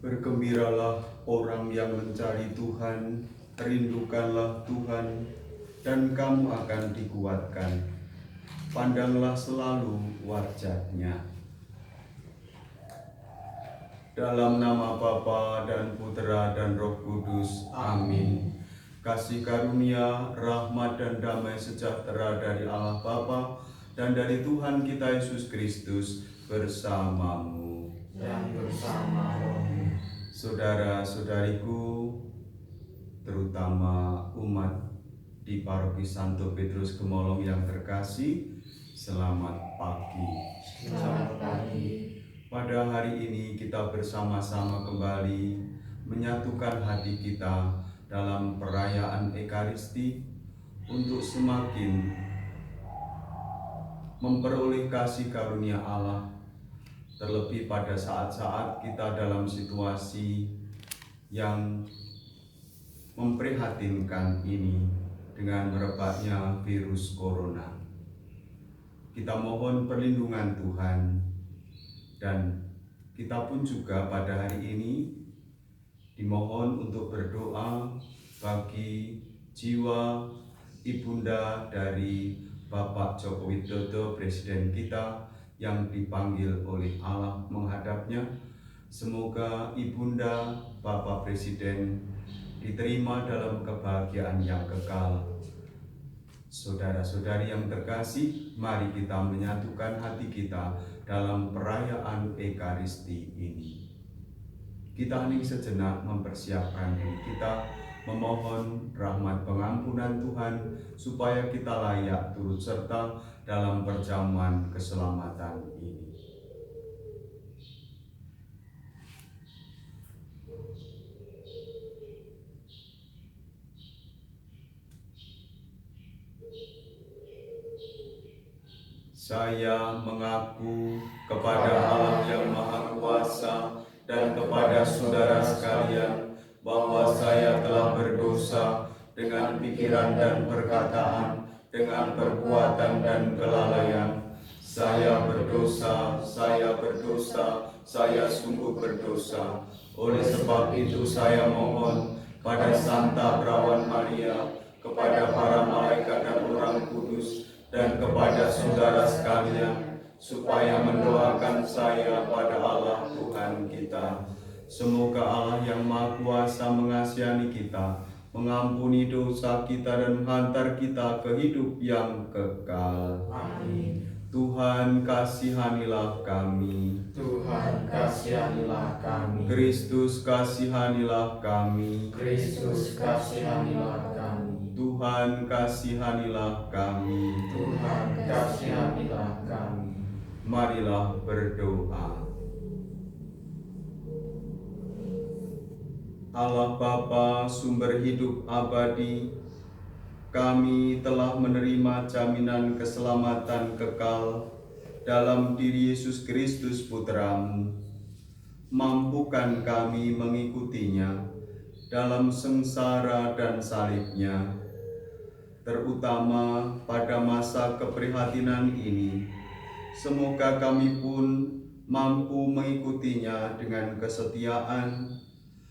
Bergembiralah orang yang mencari Tuhan, rindukanlah Tuhan, dan kamu akan dikuatkan. Pandanglah selalu wajah-Nya. Dalam nama Bapa dan Putera dan Roh Kudus. Amin. Kasih karunia, rahmat dan damai sejahtera dari Allah Bapa dan dari Tuhan kita Yesus Kristus bersamamu. Dan bersama rohmu. Saudara-saudariku, terutama umat di Paroki Santo Petrus Gemolong yang terkasih, selamat pagi. Selamat pagi. Pada hari ini kita bersama-sama kembali menyatukan hati kita dalam perayaan Ekaristi untuk semakin memperoleh kasih karunia Allah, terlebih pada saat-saat kita dalam situasi yang memprihatinkan ini dengan merebaknya virus corona. Kita mohon perlindungan Tuhan, dan kita pun juga pada hari ini dimohon untuk berdoa bagi jiwa ibunda dari Bapak Joko Widodo, Presiden kita yang dipanggil oleh Allah menghadapnya. Semoga ibunda Bapak Presiden diterima dalam kebahagiaan yang kekal. Saudara-saudari yang terkasih, mari kita menyatukan hati kita dalam perayaan Ekaristi ini. Kita hening sejenak mempersiapkan diri kita, memohon rahmat pengampunan Tuhan supaya kita layak turut serta dalam perjamuan keselamatan ini. Saya mengaku kepada Allah yang Maha Kuasa dan kepada saudara sekalian bahwa saya telah berdosa dengan pikiran dan perkataan, dengan perbuatan dan kelalaian. Saya berdosa, saya sungguh berdosa. Oleh sebab itu saya mohon pada Santa Perawan Maria, kepada para malaikat dan orang kudus, dan kepada saudara sekalian, supaya mendoakan saya pada Allah Tuhan kita. Semoga Allah yang Maha Kuasa mengasihani kita, mengampuni dosa kita dan menghantar kita ke hidup yang kekal. Amin. Tuhan kasihanilah kami. Tuhan kasihanilah kami. Kristus kasihanilah kami. Kristus kasihanilah kami. Tuhan kasihanilah kami. Tuhan kasihanilah kami. Marilah berdoa. Allah Bapa, sumber hidup abadi, kami telah menerima jaminan keselamatan kekal dalam diri Yesus Kristus Putra-Mu. Mampukan kami mengikutinya dalam sengsara dan salib-Nya, terutama pada masa keprihatinan ini. Semoga kami pun mampu mengikutinya dengan kesetiaan,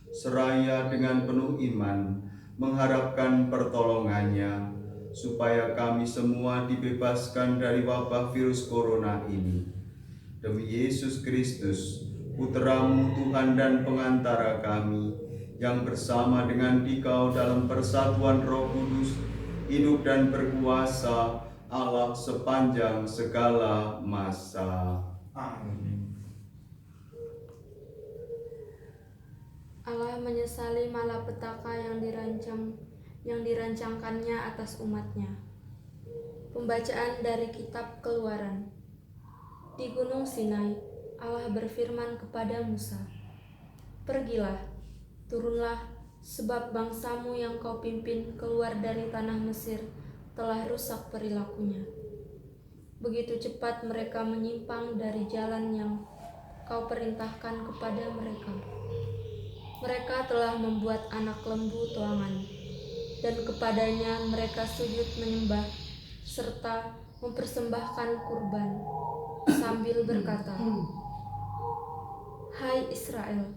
seraya dengan penuh iman, mengharapkan pertolongannya, supaya kami semua dibebaskan dari wabah virus corona ini. Demi Yesus Kristus, Putra-Mu Tuhan dan pengantara kami, yang bersama dengan Dikau dalam persatuan Roh Kudus, hidup dan berkuasa Allah sepanjang segala masa. Amin. Allah menyesali malapetaka yang dirancangkannya atas umatnya. Pembacaan dari kitab Keluaran. Di Gunung Sinai, Allah berfirman kepada Musa, "Pergilah, turunlah, sebab bangsamu yang kau pimpin keluar dari tanah Mesir telah rusak perilakunya. Begitu cepat mereka menyimpang dari jalan yang kau perintahkan kepada mereka. Mereka telah membuat anak lembu tuangan, dan kepadanya mereka sujud menyembah, serta mempersembahkan kurban, sambil berkata, 'Hai Israel,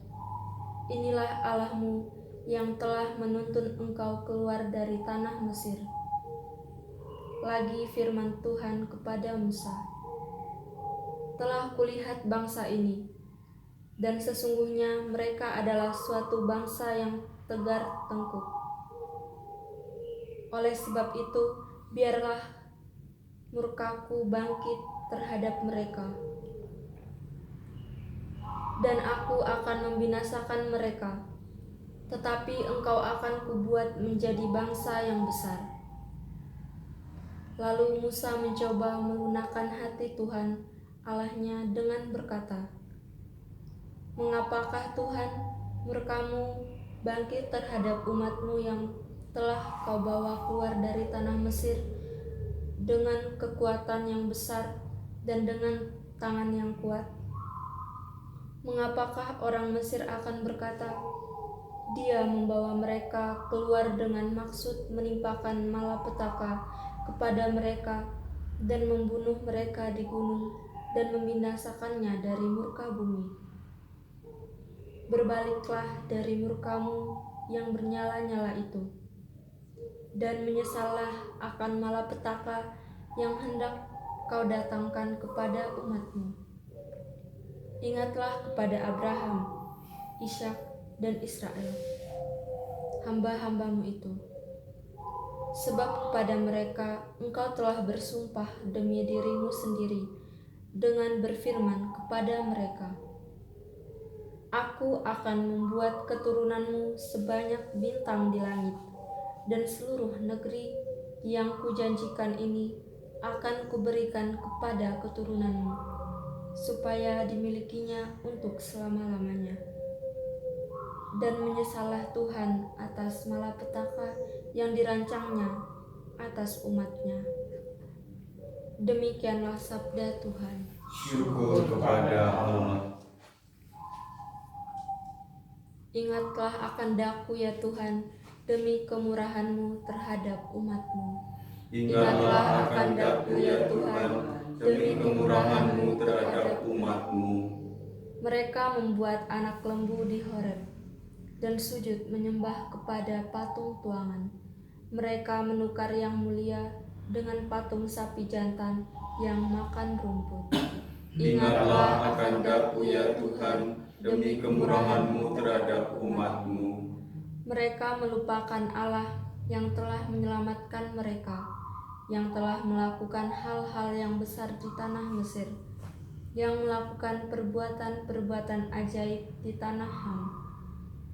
Inilah Allahmu yang telah menuntun engkau keluar dari tanah Mesir. Lagi firman Tuhan kepada Musa, telah kulihat bangsa ini, dan sesungguhnya mereka adalah suatu bangsa yang tegar tengkuk. Oleh sebab itu, biarlah murkaku bangkit terhadap mereka, dan aku akan membinasakan mereka, tetapi engkau akan kubuat menjadi bangsa yang besar. Lalu Musa mencoba melunakkan hati Tuhan Allahnya dengan berkata, "Mengapakah Tuhan murkamu bangkit terhadap umatmu yang telah kau bawa keluar dari tanah Mesir dengan kekuatan yang besar dan dengan tangan yang kuat? Mengapakah orang Mesir akan berkata, Dia membawa mereka keluar dengan maksud menimpakan malapetaka kepada mereka dan membunuh mereka di gunung dan membinasakannya dari murka bumi? Berbaliklah dari murkamu yang bernyala-nyala itu, dan menyesallah akan malapetaka yang hendak kau datangkan kepada umatmu. Ingatlah kepada Abraham, Ishak, dan Israel, hamba-hambamu itu. Sebab kepada mereka engkau telah bersumpah demi dirimu sendiri dengan berfirman kepada mereka, Aku akan membuat keturunanmu sebanyak bintang di langit, dan seluruh negeri yang kujanjikan ini akan kuberikan kepada keturunanmu, supaya dimilikinya untuk selama-lamanya. Dan menyesallah Tuhan atas malapetaka yang dirancangnya atas umatnya." Demikianlah sabda Tuhan. Syukur kepada Allah. Ingatlah akan daku ya Tuhan, demi kemurahan-Mu terhadap umat-Mu. Ingatlah akan daku ya Tuhan, demi kemurahan-Mu terhadap umat-Mu. Mereka membuat anak lembu di Horeb dan sujud menyembah kepada patung tuangan. Mereka menukar yang mulia dengan patung sapi jantan yang makan rumput. Ingatlah akan daku ya Tuhan, demi kemurahan-Mu terhadap umat-Mu. Mereka melupakan Allah yang telah menyelamatkan mereka, yang telah melakukan hal-hal yang besar di tanah Mesir, yang melakukan perbuatan-perbuatan ajaib di tanah Ham,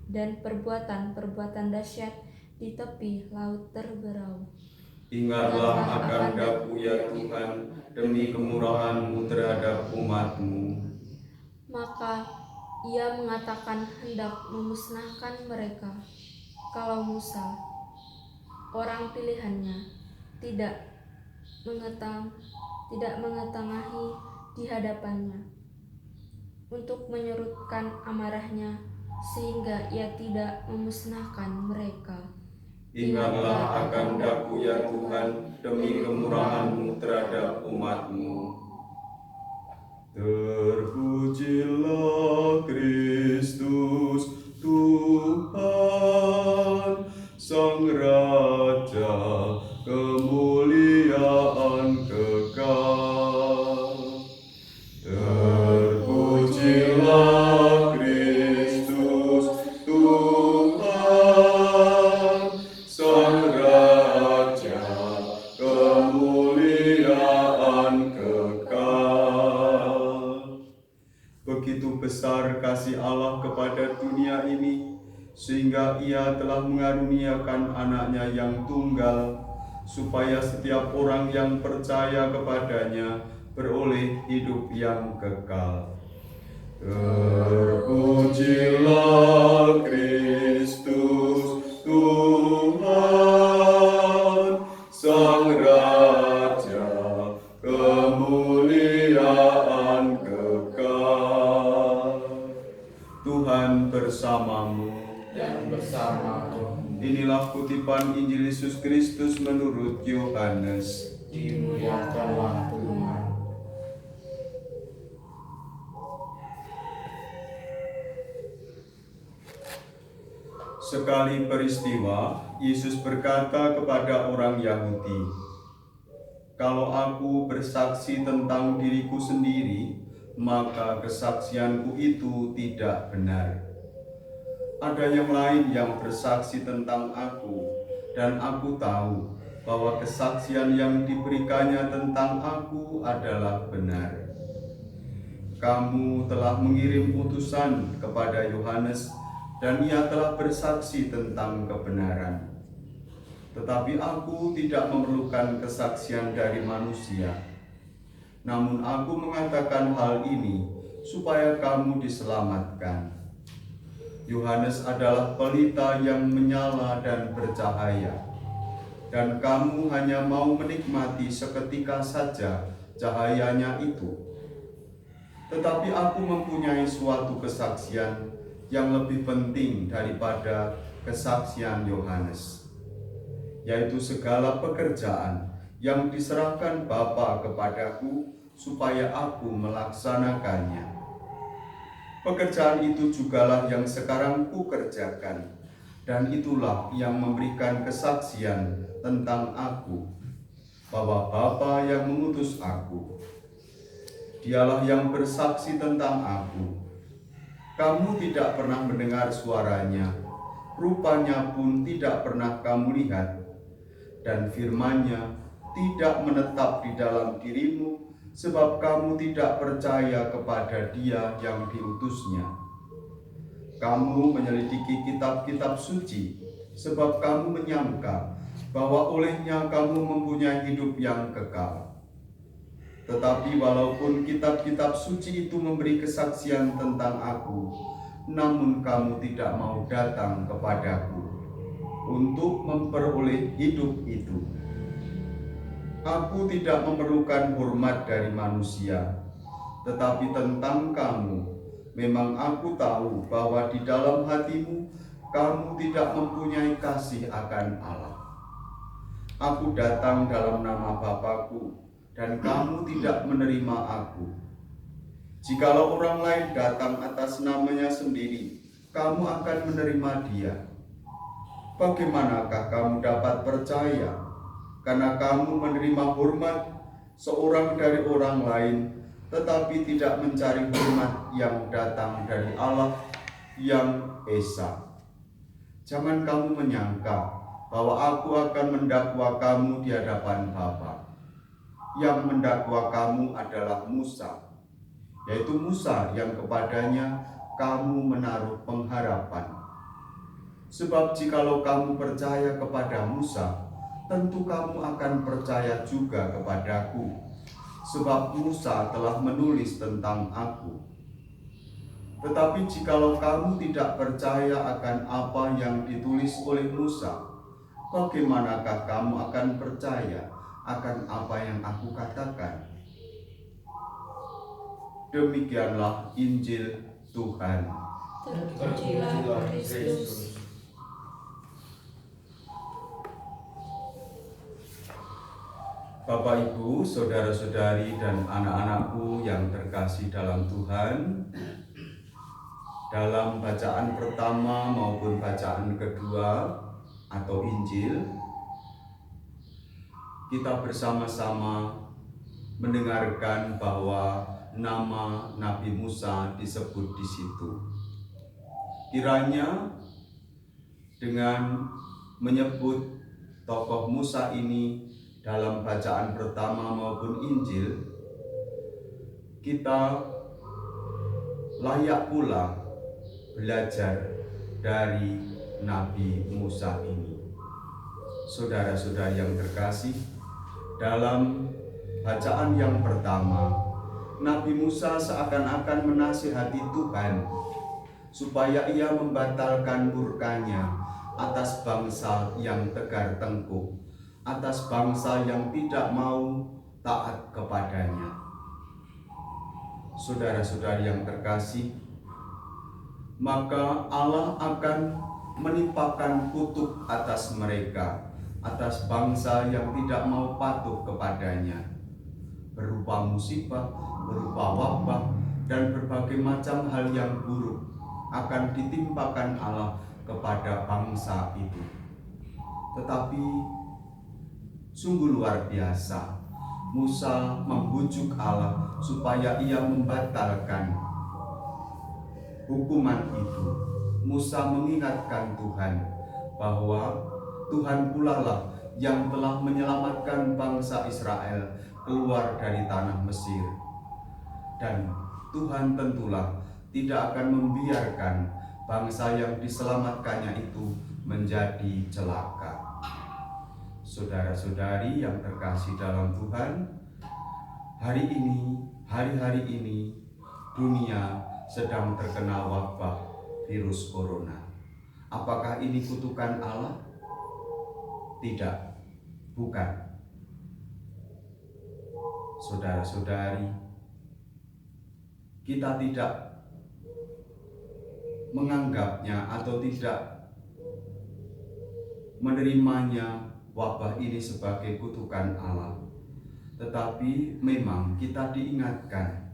dan perbuatan-perbuatan dahsyat di tepi laut terberau. Ingatlah akan daku ya Tuhan, demi kemurahan-Mu terhadap umat-Mu. Maka ia mengatakan hendak memusnahkan mereka, kalau Musa, orang pilihannya, tidak mengetengahi di hadapannya, untuk menyurutkan amarahnya, sehingga ia tidak memusnahkan mereka. Ingatlah akan daku ya Tuhan, demi kemurahan-Mu terhadap umat-Mu. Terpujilah Kristus Tuhan, Sang Raja, kemuliaan kekal. Terpujilah Kristus Tuhan, Sang Raja, kemuliaan kekal. Begitu besar kasih Allah kepada dunia ini, sehingga Ia telah mengaruniakan anaknya yang tunggal, supaya setiap orang yang percaya kepadanya beroleh hidup yang kekal. Terpujilah Kristus Tuhan, Sang Raja, kemuliaan kekal. Tuhan bersamamu. Dan bersamaku. Inilah kutipan Injil Yesus Kristus menurut Yohanes. Dimuliakanlah Tuhan. Sekali peristiwa, Yesus berkata kepada orang Yahudi, "Kalau aku bersaksi tentang diriku sendiri, maka kesaksianku itu tidak benar. Ada yang lain yang bersaksi tentang aku, dan aku tahu bahwa kesaksian yang diberikannya tentang aku adalah benar. Kamu telah mengirim utusan kepada Yohanes, dan ia telah bersaksi tentang kebenaran. Tetapi aku tidak memerlukan kesaksian dari manusia. Namun aku mengatakan hal ini supaya kamu diselamatkan. Yohanes adalah pelita yang menyala dan bercahaya, dan kamu hanya mau menikmati seketika saja cahayanya itu. Tetapi aku mempunyai suatu kesaksian yang lebih penting daripada kesaksian Yohanes, yaitu segala pekerjaan yang diserahkan Bapa kepadaku supaya aku melaksanakannya. Pekerjaan itu jugalah yang sekarang kukerjakan, dan itulah yang memberikan kesaksian tentang aku, bahwa Bapa yang mengutus aku. Dialah yang bersaksi tentang aku. Kamu tidak pernah mendengar suaranya, rupanya pun tidak pernah kamu lihat, dan firman-Nya tidak menetap di dalam dirimu, sebab kamu tidak percaya kepada Dia yang diutusnya. Kamu menyelidiki kitab-kitab suci, sebab kamu menyangka bahwa olehnya kamu mempunyai hidup yang kekal. Tetapi walaupun kitab-kitab suci itu memberi kesaksian tentang aku, namun kamu tidak mau datang kepadaku untuk memperoleh hidup itu. Aku tidak memerlukan hormat dari manusia, tetapi tentang kamu, memang aku tahu bahwa di dalam hatimu kamu tidak mempunyai kasih akan Allah. Aku datang dalam nama Bapa-Ku, dan kamu tidak menerima aku. Jikalau orang lain datang atas namanya sendiri, kamu akan menerima dia. Bagaimanakah kamu dapat percaya karena kamu menerima hormat seorang dari orang lain, tetapi tidak mencari hormat yang datang dari Allah yang Esa? Jangan kamu menyangka bahwa aku akan mendakwa kamu di hadapan Bapa. Yang mendakwa kamu adalah Musa, yaitu Musa yang kepadanya kamu menaruh pengharapan. Sebab jikalau kamu percaya kepada Musa, tentu kamu akan percaya juga kepadaku, sebab Musa telah menulis tentang aku. Tetapi jikalau kamu tidak percaya akan apa yang ditulis oleh Musa, bagaimanakah kamu akan percaya akan apa yang aku katakan? Demikianlah Injil Tuhan. Terpujilah Kristus. Bapak, Ibu, saudara-saudari, dan anak-anakku yang terkasih dalam Tuhan, dalam bacaan pertama maupun bacaan kedua atau Injil, kita bersama-sama mendengarkan bahwa nama Nabi Musa disebut di situ. Kiranya dengan menyebut tokoh Musa ini dalam bacaan pertama maupun Injil, kita layak pula belajar dari Nabi Musa ini. Saudara-saudari yang terkasih, dalam bacaan yang pertama, Nabi Musa seakan-akan menasihati Tuhan supaya ia membatalkan murkanya atas bangsa yang tegar tengkuk, atas bangsa yang tidak mau taat kepadanya. Saudara-saudari yang terkasih, maka Allah akan menimpakan kutuk atas mereka, atas bangsa yang tidak mau patuh kepadanya, berupa musibah, berupa wabah, dan berbagai macam hal yang buruk akan ditimpakan Allah kepada bangsa itu. Tetapi sungguh luar biasa, Musa membujuk Allah supaya ia membatalkan hukuman itu. Musa mengingatkan Tuhan bahwa Tuhan pula lah yang telah menyelamatkan bangsa Israel keluar dari tanah Mesir. Dan Tuhan tentulah tidak akan membiarkan bangsa yang diselamatkannya itu menjadi celaka. Saudara-saudari yang terkasih dalam Tuhan, hari-hari ini dunia sedang terkena wabah virus corona. Apakah ini kutukan Allah? Tidak, bukan. Saudara-saudari, kita tidak menganggapnya atau tidak menerimanya wabah ini sebagai kutukan Allah. Tetapi memang kita diingatkan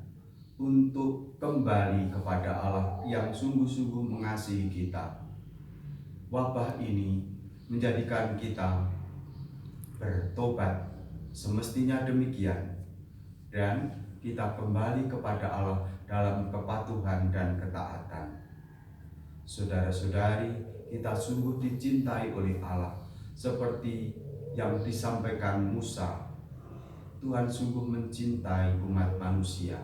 untuk kembali kepada Allah yang sungguh-sungguh mengasihi kita. Wabah ini menjadikan kita bertobat, semestinya demikian, dan kita kembali kepada Allah dalam kepatuhan dan ketaatan. Saudara-saudari, kita sungguh dicintai oleh Allah seperti yang disampaikan Musa. Tuhan sungguh mencintai umat manusia.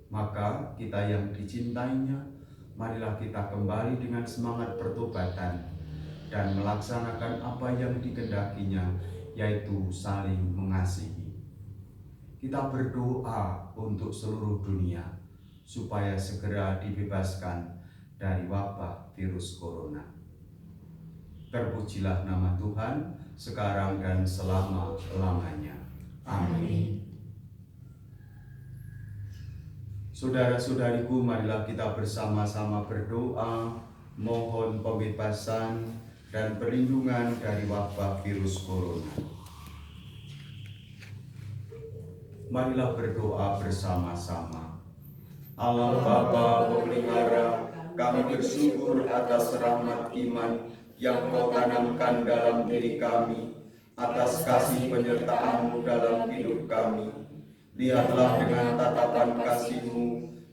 Maka kita yang dicintainya, marilah kita kembali dengan semangat pertobatan dan melaksanakan apa yang dikehendakinya, yaitu saling mengasihi. Kita berdoa untuk seluruh dunia supaya segera dibebaskan dari wabah virus corona. Terpujilah nama Tuhan sekarang dan selama-lamanya. Amin. Saudara-saudariku, marilah kita bersama-sama berdoa mohon pembebasan dan perlindungan dari wabah virus corona. Marilah berdoa bersama-sama. Allah Bapa Pemelihara, kami bersyukur atas rahmat iman yang Kau tanamkan dalam diri kami, atas kasih penyertaan-Mu dalam hidup kami. Lihatlah dengan tatapan kasih-Mu,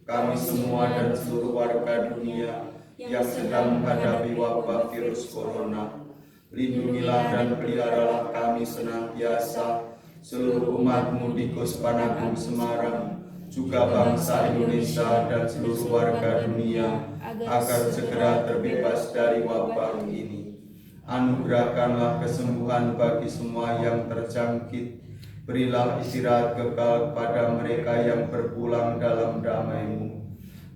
kami semua dan seluruh warga dunia yang sedang menghadapi wabah virus corona. Lindungilah dan peliharalah kami senantiasa, seluruh umat-Mu di Kuspanagung Semarang, juga bangsa Indonesia dan seluruh warga dunia, agar segera terbebas dari wabah ini. Anugerahkanlah kesembuhan bagi semua yang terjangkit. Berilah istirahat kekal kepada mereka yang berpulang dalam damai-Mu.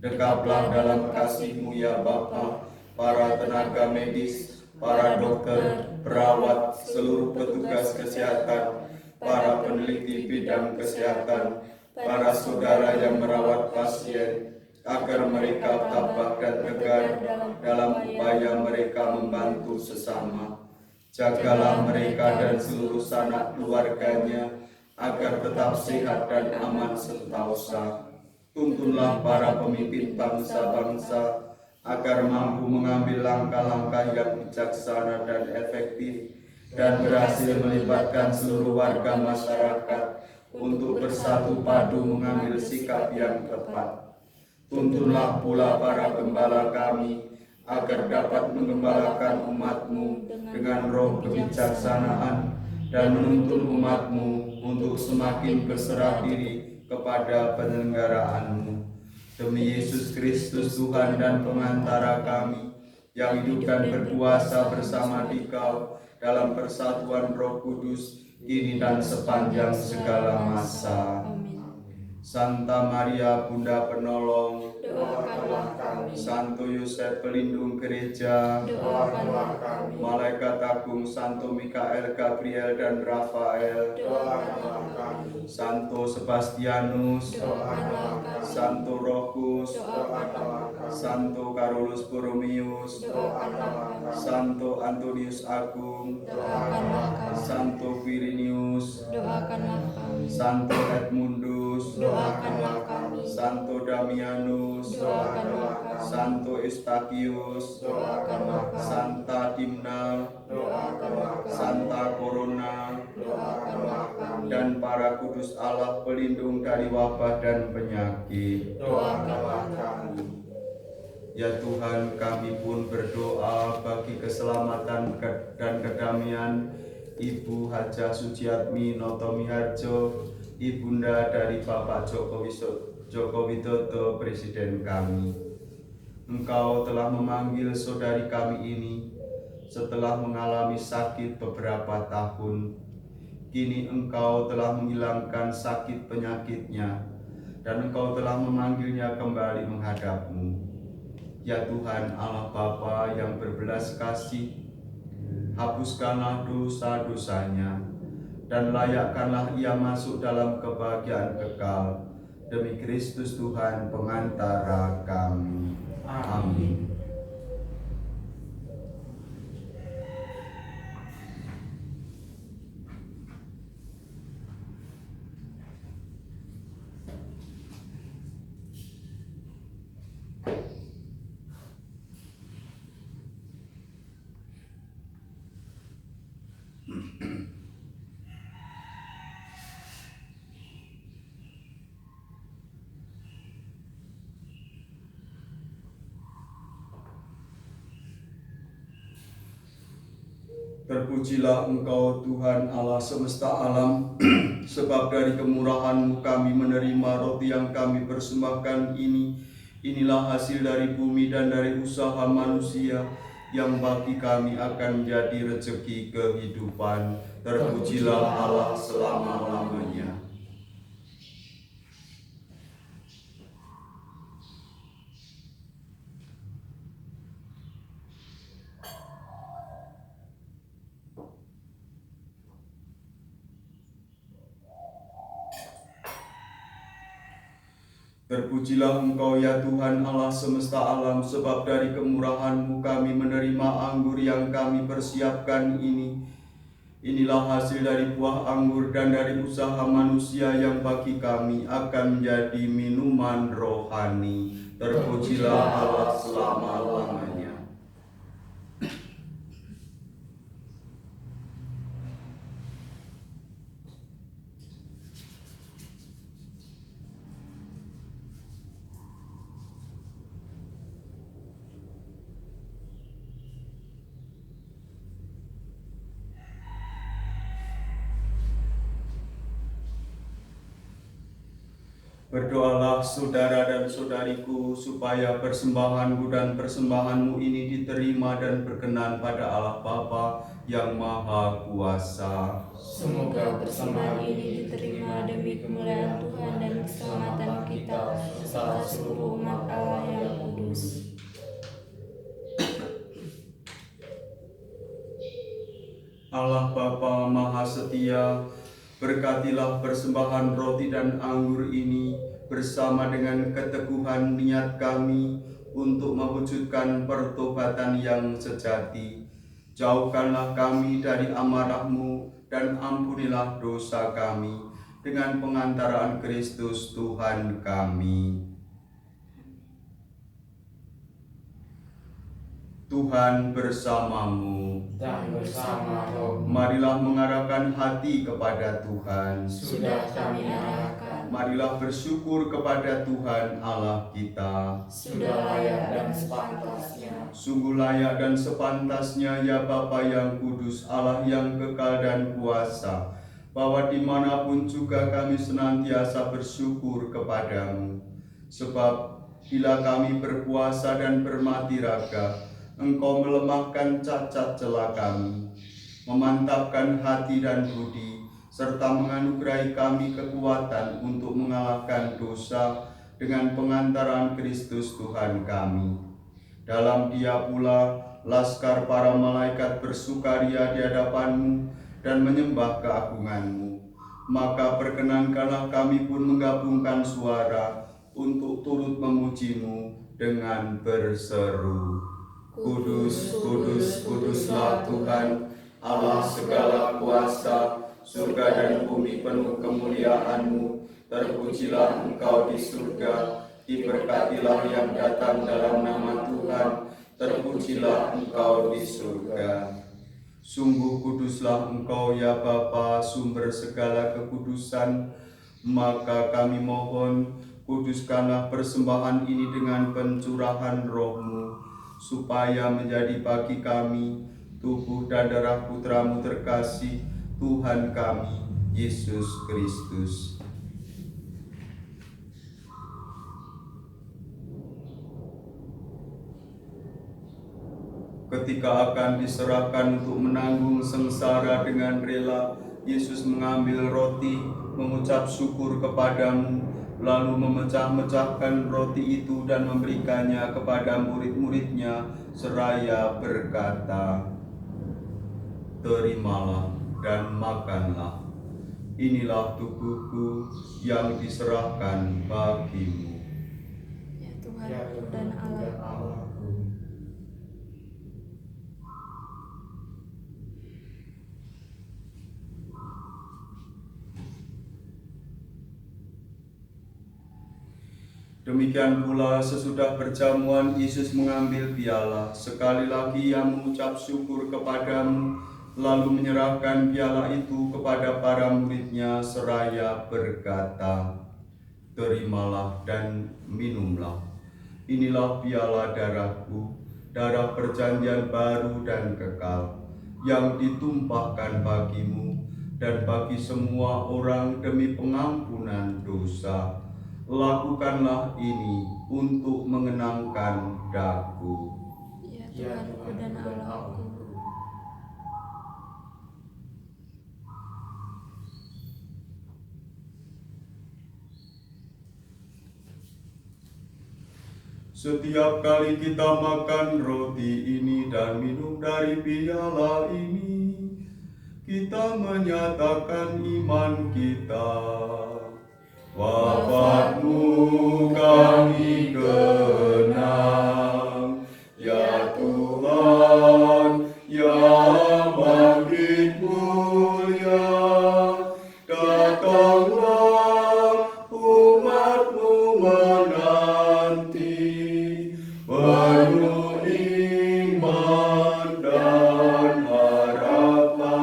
Dekaplah dalam kasih-Mu ya Bapa, para tenaga medis, para dokter, perawat, seluruh petugas kesehatan, para peneliti bidang kesehatan, para saudara yang merawat pasien, agar mereka tabah dan tegar dalam upaya mereka membantu sesama. Jagalah mereka dan seluruh sanak keluarganya, agar tetap sehat dan aman sentosa. Tuntunlah para pemimpin bangsa-bangsa, agar mampu mengambil langkah-langkah yang bijaksana dan efektif, dan berhasil melibatkan seluruh warga masyarakat untuk bersatu padu mengambil sikap yang tepat. Tuntunlah pula para gembala kami, agar dapat menggembalakan umat-Mu dengan roh kebijaksanaan dan menuntun umat-Mu untuk semakin berserah diri kepada penyelenggaraan-Mu. Demi Yesus Kristus Tuhan dan pengantara kami, yang hidup dan berkuasa bersama Dikau dalam persatuan Roh Kudus, kini dan sepanjang segala masa. Santa Maria Bunda Penolong, Doakanlah kami. Santo Yosef Pelindung Gereja, Doakanlah kami. Malaikat Agung Santo Mikael, Gabriel dan Rafael, Doakanlah kami. Santo Sebastianus, Doakanlah kami. Santo Rochus, Doakanlah kami. Santo Carolus Borromeus, Doakanlah kami. Santo Antonius Agung, Doakanlah kami. Santo Quirinius, Doakanlah kami. Santo Edmundus, Doakanlah kami. kami. Santo Damianus, doakanlah kami. Santo Eustachius, Doakanlah kami. Santa Dimna, Doakanlah kami. Santa Corona, Doakanlah kami. dan para kudus Allah pelindung dari wabah dan penyakit. Doakanlah kami. Ya Tuhan, kami pun berdoa bagi keselamatan dan kedamaian Ibu Hajah Suciatmi Notomiharjo, ibunda dari Bapak Joko Widodo, Presiden kami. Engkau telah memanggil saudari kami ini setelah mengalami sakit beberapa tahun. Kini Engkau telah menghilangkan sakit penyakitnya, dan Engkau telah memanggilnya kembali menghadap-Mu. Ya Tuhan Allah Bapa yang berbelas kasih, hapuskanlah dosa-dosanya, dan layakkanlah ia masuk dalam kebahagiaan kekal. Demi Kristus Tuhan pengantara kami. Amin. Terpujilah Engkau Tuhan Allah semesta alam, sebab dari kemurahan-Mu kami menerima roti yang kami persembahkan ini. Inilah hasil dari bumi dan dari usaha manusia, yang bagi kami akan menjadi rezeki kehidupan. Terpujilah Allah selama-lamanya. Terpujilah Engkau ya Tuhan Allah semesta alam, sebab dari kemurahan-Mu kami menerima anggur yang kami persiapkan ini. Inilah hasil dari buah anggur dan dari usaha manusia yang bagi kami akan menjadi minuman rohani. Terpujilah Allah selama-lamanya. Berdoalah saudara dan saudariku, supaya persembahanku dan persembahanmu ini diterima dan berkenan pada Allah Bapa yang Maha Kuasa. Semoga persembahan ini diterima demi kemuliaan Tuhan dan keselamatan kita serta seluruh umat Allah yang kudus. Allah Bapa Maha Setia, berkatilah persembahan roti dan anggur ini bersama dengan keteguhan niat kami untuk mewujudkan pertobatan yang sejati. Jauhkanlah kami dari amarah-Mu dan ampunilah dosa kami dengan pengantaraan Kristus Tuhan kami. Tuhan bersamamu. Dan bersama roh. Marilah mengarahkan hati kepada Tuhan. Sudah kami arahkan. Marilah bersyukur kepada Tuhan Allah kita. Sudah layak dan sepantasnya. Sungguh layak dan sepantasnya ya Bapa yang kudus, Allah yang kekal dan kuasa, bahwa dimanapun juga kami senantiasa bersyukur kepadamu. Sebab bila kami berpuasa dan bermati raga, Engkau melemahkan cacat celah kami, memantapkan hati dan budi, serta menganugerahi kami kekuatan untuk mengalahkan dosa dengan pengantaran Kristus Tuhan kami. Dalam Dia pula laskar para malaikat bersukaria di hadapan-Mu dan menyembah keagungan-Mu. Maka perkenankanlah kami pun menggabungkan suara untuk turut memuji-Mu dengan berseru. Kudus, kudus, kuduslah Tuhan, Allah segala kuasa, surga dan bumi penuh kemuliaan-Mu. Terpujilah Engkau di surga, diberkatilah yang datang dalam nama Tuhan, terpujilah Engkau di surga. Sungguh kuduslah Engkau ya Bapa, sumber segala kekudusan, maka kami mohon, kuduskanlah persembahan ini dengan pencurahan roh-Mu, supaya menjadi bagi kami tubuh dan darah Putra-Mu terkasih, Tuhan kami, Yesus Kristus. Ketika akan diserahkan untuk menanggung sengsara dengan rela, Yesus mengambil roti, mengucap syukur kepadamu, lalu memecah-mecahkan roti itu dan memberikannya kepada murid-muridnya, seraya berkata, "Terimalah dan makanlah. Inilah tubuhku yang diserahkan bagimu." Ya Tuhan Ya dan Tuhan Allah. dan Allahku. Demikian pula sesudah perjamuan Yesus mengambil piala, sekali lagi Ia mengucap syukur kepadamu, lalu menyerahkan piala itu kepada para murid-Nya seraya berkata, "Terimalah dan minumlah. Inilah piala darah-Ku, darah perjanjian baru dan kekal, yang ditumpahkan bagimu dan bagi semua orang demi pengampunan dosa. Lakukanlah ini untuk mengenangkan Daku." Ya Ya Tuhanku Tuhan dan dan Allahku. Allahku. Setiap kali kita makan roti ini dan minum dari piala ini, kita menyatakan iman kita. Wafatmu kami kenang, ya Tuhan, ya Bangkit mulia. Datanglah, umat-Mu menanti, penuh iman dan harapan.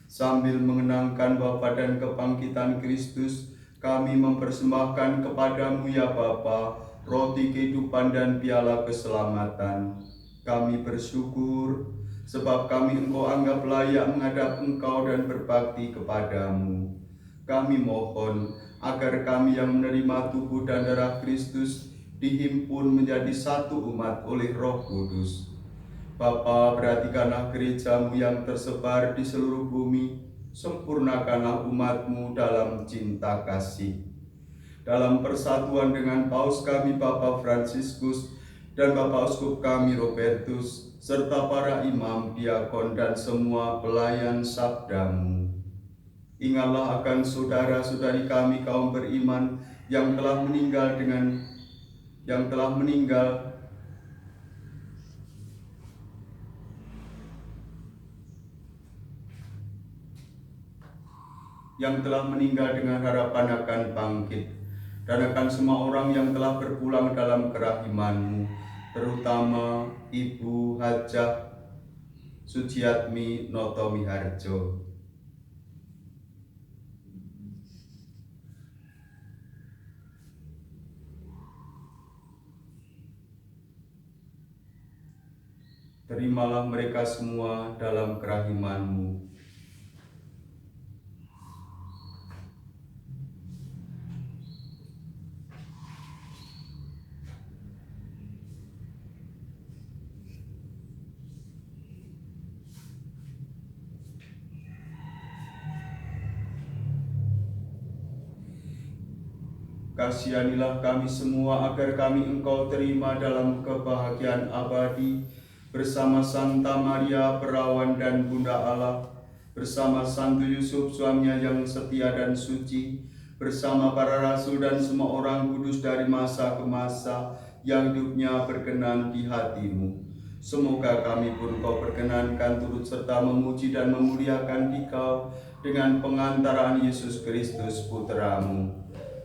Sambil mengenangkan wafat dan kebangkitan Kristus, kami mempersembahkan kepadamu ya Bapa, roti kehidupan dan piala keselamatan. Kami bersyukur, sebab kami Engkau anggap layak menghadap Engkau dan berbakti kepadamu. Kami mohon, agar kami yang menerima tubuh dan darah Kristus, dihimpun menjadi satu umat oleh Roh Kudus. Bapa, perhatikanlah gereja-Mu yang tersebar di seluruh bumi, sempurnakanlah umat-Mu dalam cinta kasih. Dalam persatuan dengan Paus kami Bapak Fransiskus dan Bapak Uskup kami Robertus, serta para imam, diakon, dan semua pelayan sabda-Mu. Ingatlah akan saudara-saudari kami kaum beriman yang telah meninggal dengan harapan akan bangkit, dan akan semua orang yang telah berpulang dalam kerahiman-Mu, terutama Ibu Hajah Sujiatmi Noto Miharjo. Terimalah mereka semua dalam kerahiman-Mu. Kasihanilah kami semua agar kami Engkau terima dalam kebahagiaan abadi, bersama Santa Maria Perawan dan Bunda Allah, bersama Santo Yusuf suaminya yang setia dan suci, bersama para rasul dan semua orang kudus dari masa ke masa yang hidupnya berkenan di hati-Mu. Semoga kami pun Kau perkenankan turut serta memuji dan memuliakan Dikau dengan pengantaran Yesus Kristus Putra-Mu.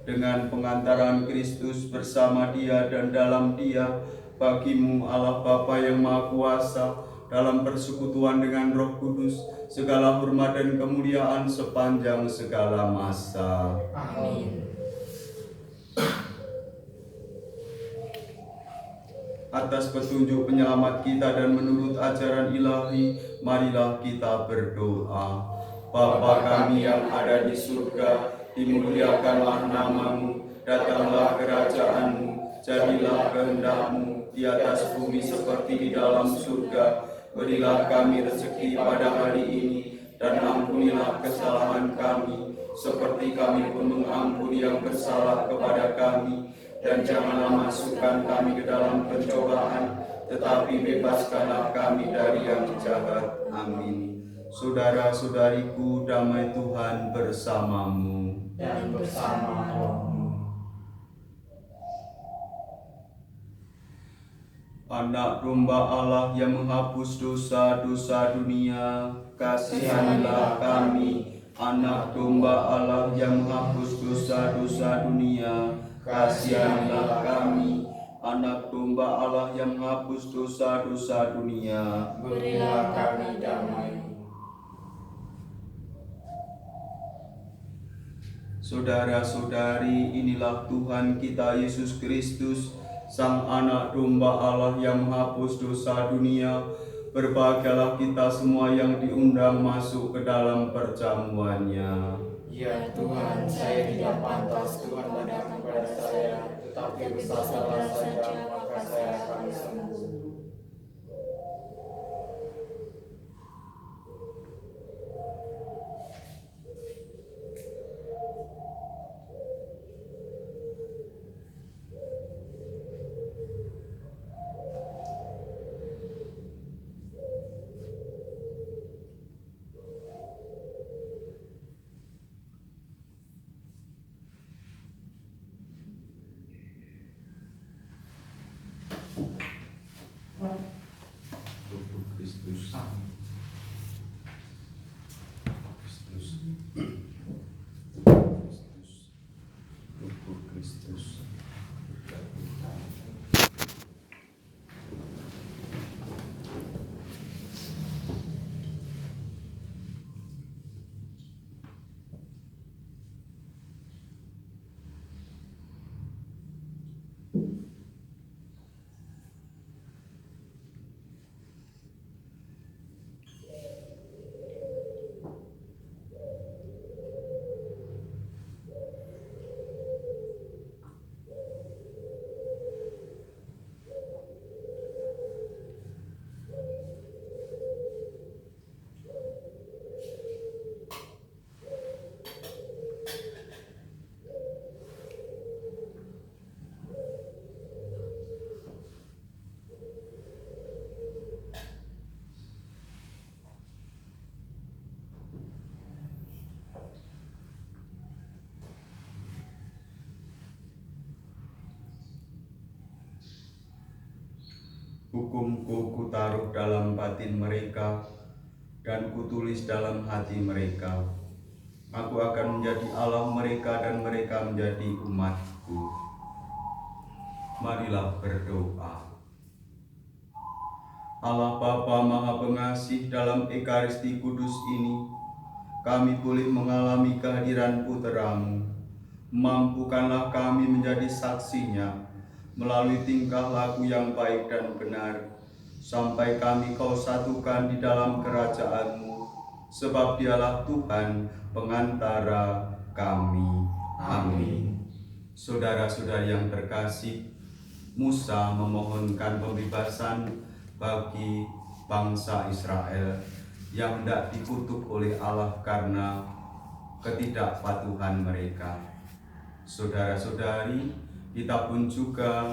Dengan pengantaran Kristus bersama Dia dan dalam Dia, bagi-Mu Allah Bapa yang Maha Kuasa, dalam persekutuan dengan Roh Kudus, segala hormat dan kemuliaan sepanjang segala masa. Amin. Atas petunjuk penyelamat kita dan menurut ajaran ilahi, marilah kita berdoa. Bapa kami yang ada di surga, dimuliakanlah nama-Mu, datanglah kerajaan-Mu, jadilah kehendak-Mu di atas bumi seperti di dalam surga. Berilah kami rezeki pada hari ini, dan ampunilah kesalahan kami, seperti kami pun mengampuni yang bersalah kepada kami. Dan janganlah masukkan kami ke dalam pencobaan, tetapi bebaskanlah kami dari yang jahat. Amin. Saudara-saudariku, damai Tuhan bersamamu. Dan bersama rohmu. Anak domba Allah yang menghapus dosa-dosa dunia, kasihanilah kami. Anak domba Allah yang menghapus dosa-dosa dunia, kasihanilah kami. Anak domba Allah yang menghapus dosa-dosa dunia, Berilah kami damai. Saudara-saudari, inilah Tuhan kita Yesus Kristus, Sang Anak Domba Allah yang menghapus dosa dunia. Berbahagialah kita semua yang diundang masuk ke dalam perjamuannya. Ya Tuhan, saya tidak pantas Tuhan datang kepada saya, tetapi bersabdalah saja, maka saya akan sembuh. Tubuh Kristus. Kristus. Tubuh Kristus. Hukum-Ku kutaruh dalam batin mereka, dan kutulis dalam hati mereka. Aku akan menjadi Allah mereka, dan mereka menjadi umat-Ku. Marilah berdoa. Allah Bapa Maha Pengasih, dalam Ekaristi Kudus ini, kami boleh mengalami kehadiran Putra-Mu. Mampukanlah kami menjadi saksinya, melalui tingkah laku yang baik dan benar, sampai kami Kau satukan di dalam kerajaan-Mu, sebab Dialah Tuhan pengantara kami. Amin. Saudara-saudari yang terkasih, Musa memohonkan pembebasan bagi bangsa Israel yang hendak dikutuk oleh Allah karena ketidakpatuhan mereka. Saudara-saudari, kita pun juga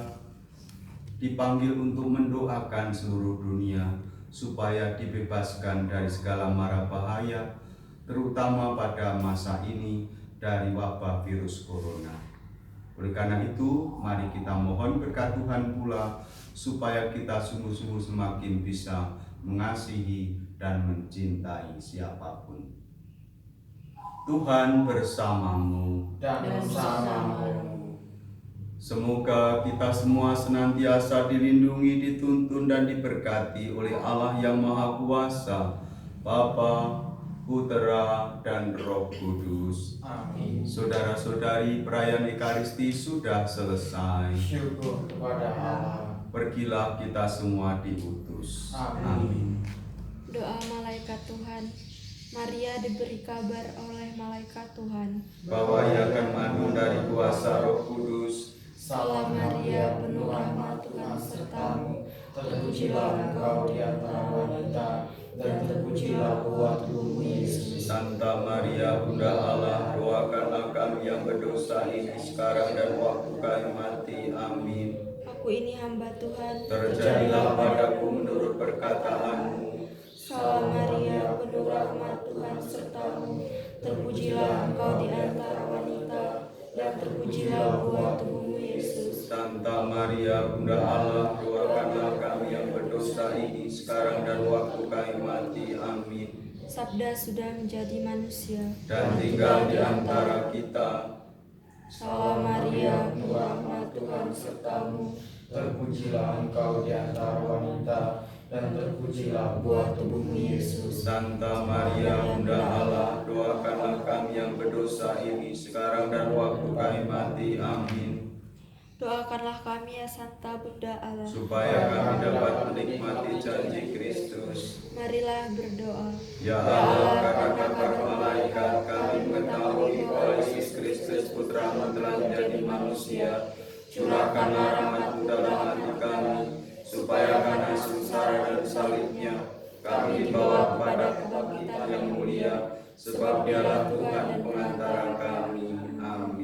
dipanggil untuk mendoakan seluruh dunia supaya dibebaskan dari segala mara bahaya, terutama pada masa ini dari wabah virus corona. Oleh karena itu, mari kita mohon berkat Tuhan pula, supaya kita sungguh-sungguh semakin bisa mengasihi dan mencintai siapapun. Tuhan bersamamu. Dan bersamamu. Semoga kita semua senantiasa dilindungi, dituntun, dan diberkati oleh Allah yang Maha Kuasa, Bapa, Putera, dan Roh Kudus. Amin. Saudara-saudari, perayaan Ekaristi sudah selesai. Syukur kepada Allah. Pergilah kita semua diutus. Amin. Doa malaikat Tuhan. Maria diberi kabar oleh malaikat Tuhan Bahwa ia akan mengandung dari kuasa Roh Kudus. Salam Maria, penuh rahmat, Tuhan sertamu. Terpujilah engkau di antara wanita, dan terpujilah buah tubuhmu Yesus. Santa Maria, Bunda Allah, doakanlah kami yang berdosa ini sekarang dan waktu kami mati. Amin. Aku ini hamba Tuhan. Terjadilah padaku menurut perkataanmu. Salam Maria, penuh rahmat, Tuhan sertamu. Terpujilah engkau di antara wanita, dan terpujilah buah tubuhmu Yesus. Santa Maria, Bunda Allah, doakanlah kami yang berdosa ini sekarang dan waktu kami mati. Amin. Sabda sudah menjadi manusia Dan tinggal di antara kita. Salam Maria, penuh rahmat, Tuhan sertamu. Terpujilah engkau di antara wanita, dan terpujilah buah tubuhmu Yesus. Santa Maria, Bunda Allah, doakanlah kami yang berdosa ini sekarang dan waktu kami mati. Amin. Doakanlah kami ya Santa Bunda Allah. Supaya kami dapat menikmati janji Kristus. Marilah berdoa. Ya Allah, karena kabar malaikat kami mengetahui bahwa Yesus Kristus Putra-Mu telah menjadi manusia. Curahkanlah rahmat-Mu dalam hati kami, supaya karena sengsara dan salibnya kami dibawa kepada kebangkitan yang mulia, sebab Dialah Tuhan pengantara kami. Amin.